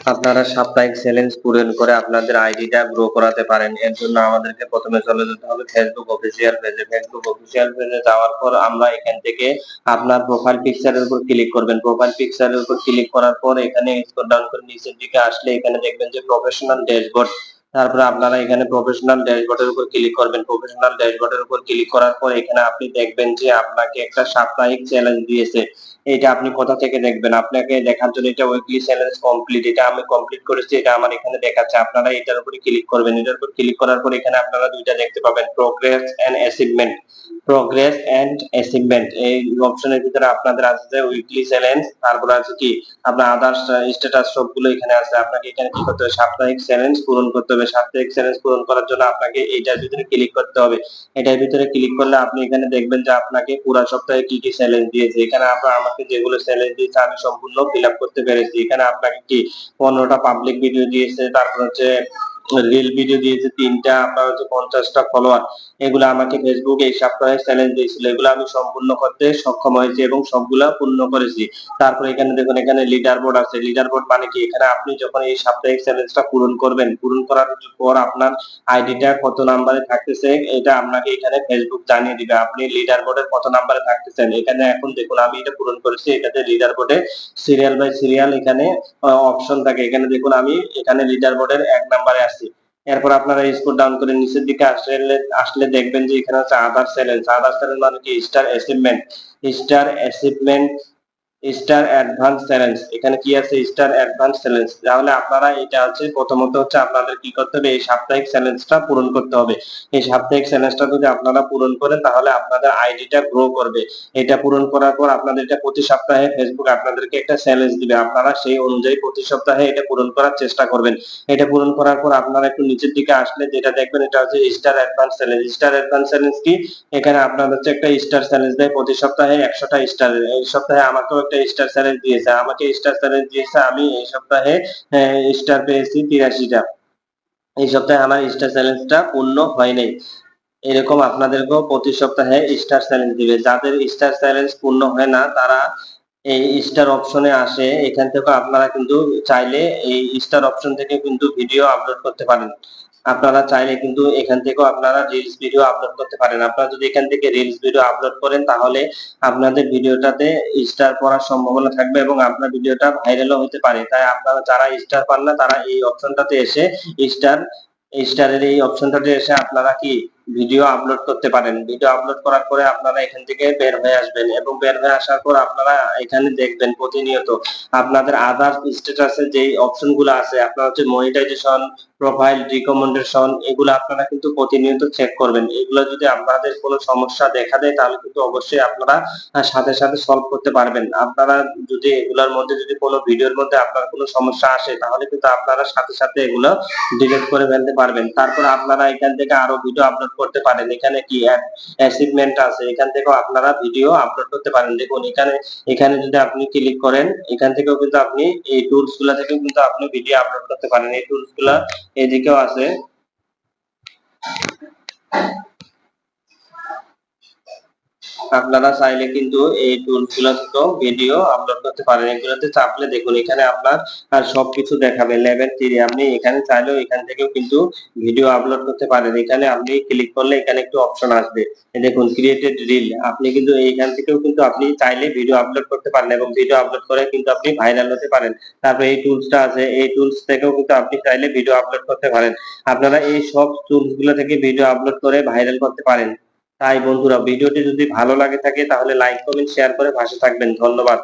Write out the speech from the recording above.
আপনারা সাপ্তাহিক চ্যালেঞ্জ পূরণ করে আপনাদের আইডিটা গ্রো করাতে পারেন। এর জন্য আমাদেরকে প্রথমে চলে যেতে হবে ফেসবুক অফিসিয়াল পেজে। ফেসবুক অফিসিয়াল পেজে যাওয়ার পর আমরা এখান থেকে আপনার প্রোফাইল পিকচারের উপর ক্লিক করবেন। প্রোফাইল পিকচারের উপর ক্লিক করার পর এখানে স্ক্রল ডাউন করে নিচের দিকে আসলে এখানে দেখবেন যে প্রফেশনাল ড্যাশবোর্ড। তারপরে আপনারা এখানে প্রফেশনাল ড্যাশবোর্ডের উপর ক্লিক করবেন। প্রফেশনাল ড্যাশবোর্ডের উপর ক্লিক করার পর এখানে আপনি দেখবেন যে আপনাকে একটা সাপ্তাহিক চ্যালেঞ্জ দিয়েছে। এটা আপনি কোথা থেকে দেখবেন? আপনাকে দেখার জন্য এটা উইকলি চ্যালেঞ্জ কমপ্লিট। এটা আমি কমপ্লিট করেছি। এটা আমার এখানে দেখাচ্ছে। আপনারা এটার উপরে ক্লিক করবেন। এটার উপর ক্লিক করার পর এখানে আপনারা দুইটা দেখতে পাবেন, progress and achievement. Progress and achievement এই অপশনের ভিতরে আপনাদের আছে যে উইকলি চ্যালেঞ্জ, তারপরে আছে কি আপনার আদার্স স্ট্যাটাস সবগুলো এখানে আছে। আপনাকে এখানে কি করতে হবে? সাপ্তাহিক চ্যালেঞ্জ পূরণ করতে হবে। সাপ্তাহিক চ্যালেঞ্জ পূরণ করার জন্য আপনাকে এইটার ভিতরে ক্লিক করতে হবে। এটার ভিতরে ক্লিক করলে আপনি এখানে দেখবেন যে আপনাকে পুরা সপ্তাহে কি কি চ্যালেঞ্জ দিয়েছে। এখানে আপনার আমাকে যেগুলো চ্যালেঞ্জ দিয়েছে আমি সম্পূর্ণ ফিল আপ করতে পেরেছি। এখানে আপনাকে কি 15টা পাবলিক ভিডিও দিয়েছে, তারপর হচ্ছে রিল ভিডিও দিয়েছে 3টা, আপনার হচ্ছে 50টা ফলোয়ার। এগুলো আমাকে ফেসবুক এই সপ্তাহে চ্যালেঞ্জ দিয়েছিল। এগুলো আমি সম্পূর্ণ করতে সক্ষম হয়েছি এবং সবগুলা পূর্ণ করেছি। তারপরে এখানে দেখুন এখানে লিডার বোর্ড আছে। লিডার বোর্ড মানে কি? এখানে আপনি যখন এই সাপ্তাহিক চ্যালেঞ্জটা পূরণ করবেন, পূরণ করার পর আপনার আইডিটা কত নাম্বারে থাকতেছে এটা আপনাকে এখানে ফেসবুক জানিয়ে দিবে। আপনি লিডার বোর্ডে কত নাম্বারে থাকতেছেন। এখানে এখন দেখুন আমি এটা পূরণ করেছি। এটাতে লিডার বোর্ডে সিরিয়াল বাই সিরিয়াল এখানে অপশন থাকে। এখানে দেখুন আমি এখানে লিডার বোর্ডের 1 নাম্বারে আছি। এরপর আপনারা স্ক্রল ডাউন করে নিচের দিকে আসলে দেখবেন যে এখানে হচ্ছে আদার চ্যালেঞ্জ। আদার চ্যালেঞ্জ মানে কি? Star achievement. Star achievement, star advance challenge. এখানে কি আছে? Star advance challenge. তাহলে আপনারা এটা হচ্ছে প্রথমত হচ্ছে আপনাদের কি করতে হবে? এই সাপ্তাহিক চ্যালেঞ্জটা পূরণ করতে হবে। এই সাপ্তাহিক চ্যালেঞ্জটা যদি আপনারা পূরণ করেন তাহলে আপনাদের আইডিটা গ্রো করবে। এটা পূরণ করার পর আপনাদের এটা প্রতি সপ্তাহে ফেসবুক আপনাদেরকে একটা চ্যালেঞ্জ দিবে। আপনারা সেই অনুযায়ী প্রতি সপ্তাহে এটা পূরণ করার চেষ্টা করবেন। এটা পূরণ করার পর আপনারা একটু নিচের দিকে আসলে যেটা দেখবেন এটা হচ্ছে star advance challenge. Star advance challenge কি? এখানে আপনার হচ্ছে একটা স্টার চ্যালেঞ্জ দেয় প্রতি সপ্তাহে 100টা স্টার। এই সপ্তাহে আমাকেও একটা স্টার চ্যালেঞ্জ দিয়েছে। আমাকে স্টার চ্যালেঞ্জ দিয়েছে। আমি এই সপ্তাহে স্টার পেয়েছি 83টা। এই সপ্তাহে আমার স্টার চ্যালেঞ্জটা পূর্ণ হয় নাই। এরকম আপনাদেরকেও প্রতি সপ্তাহে স্টার চ্যালেঞ্জ দিবে। যাদের স্টার চ্যালেঞ্জ পূর্ণ হয় না তারা এই স্টার অপশনে আসে। এখান থেকে আপনারা কিন্তু চাইলে এই স্টার অপশন থেকে কিন্তু ভিডিও আপলোড করতে পারেন। আপনারা চাইলে কিন্তু এখান থেকেও আপনারা রিলস ভিডিও আপলোড করতে পারেন। আপনারা যদি এখান থেকে রিলস ভিডিও আপলোড করেন তাহলে আপনাদের ভিডিওটাতে স্টার পড়ার সম্ভাবনা থাকবে এবং আপনার ভিডিওটা ভাইরালও হতে পারে। তাই আপনারা যারা স্টার পান না তারা এই অপশনটাতে এসে স্টার স্টারের এই অপশনটাতে এসে আপনারা কি ভিডিও আপলোড করতে পারেন। ভিডিও আপলোড করার পরে আপনারা এখান থেকে বের হয়ে আসবেন এবং বের হয়ে আসার পর আপনারা এখানে দেখবেন প্রতিনিয়ত আপনাদের আদার স্ট্যাটাসে যে অপশনগুলো আছে, আপনার হচ্ছে মনিটাইজেশন, প্রোফাইল, রিকমেন্ডেশন, এগুলো আপনারা কিন্তু প্রতিনিয়ত চেক করবেন। এগুলো যদি আপনাদের কোনো সমস্যা দেখা দেয় তাহলে কিন্তু অবশ্যই আপনারা সাথে সাথে সলভ করতে পারবেন। আপনারা যদি এগুলোর মধ্যে যদি কোনো ভিডিওর মধ্যে আপনার কোনো সমস্যা আসে তাহলে কিন্তু আপনারা সাথে সাথে এগুলো ডিলিট করে ফেলতে পারবেন। তারপর আপনারা এখান থেকে আরো ভিডিও আপলোড করতে পারেন। এখানে কি অ্যাচিভমেন্ট আছে, এখান থেকেও আপনারা ভিডিও আপলোড করতে পারেন। দেখুন এখানে এখানে যদি আপনি ক্লিক করেন এখান থেকেও কিন্তু আপনি এই টুলস গুলা থেকেও কিন্তু আপনি ভিডিও আপলোড করতে পারেন। এই টুলস গুলা এদিকেও আছে। আপনারা চাইলে কিন্তু এই টুলস গুলা থেকেও ভিডিও আপলোড করতে পারেন। এগুলোতে চাপলে দেখুন এখানে আপনার সবকিছু দেখাবে। লেভেল 3 আপনি এখানে চাইলেও এখান থেকেও কিন্তু ভিডিও আপলোড করতে পারেন। এখানে আপনি ক্লিক করলে এখানে একটু অপশন আসবে। দেখুন ক্রিয়েটেড রিল। আপনি কিন্তু এইখান থেকেও কিন্তু আপনি চাইলে ভিডিও আপলোড করতে পারেন এবং ভিডিও আপলোড করে কিন্তু আপনি ভাইরাল হতে পারেন। তারপরে এই টুলসটা আছে। এই টুলস থেকেও কিন্তু আপনি চাইলে ভিডিও আপলোড করতে পারেন। আপনারা এই সব টুলস গুলো থেকে ভিডিও আপলোড করে ভাইরাল করতে পারেন। তাই বন্ধুরা ভিডিওটি যদি ভালো লাগে থাকে তাহলে লাইক, কমেন্ট, শেয়ার করে পাশে থাকবেন। ধন্যবাদ।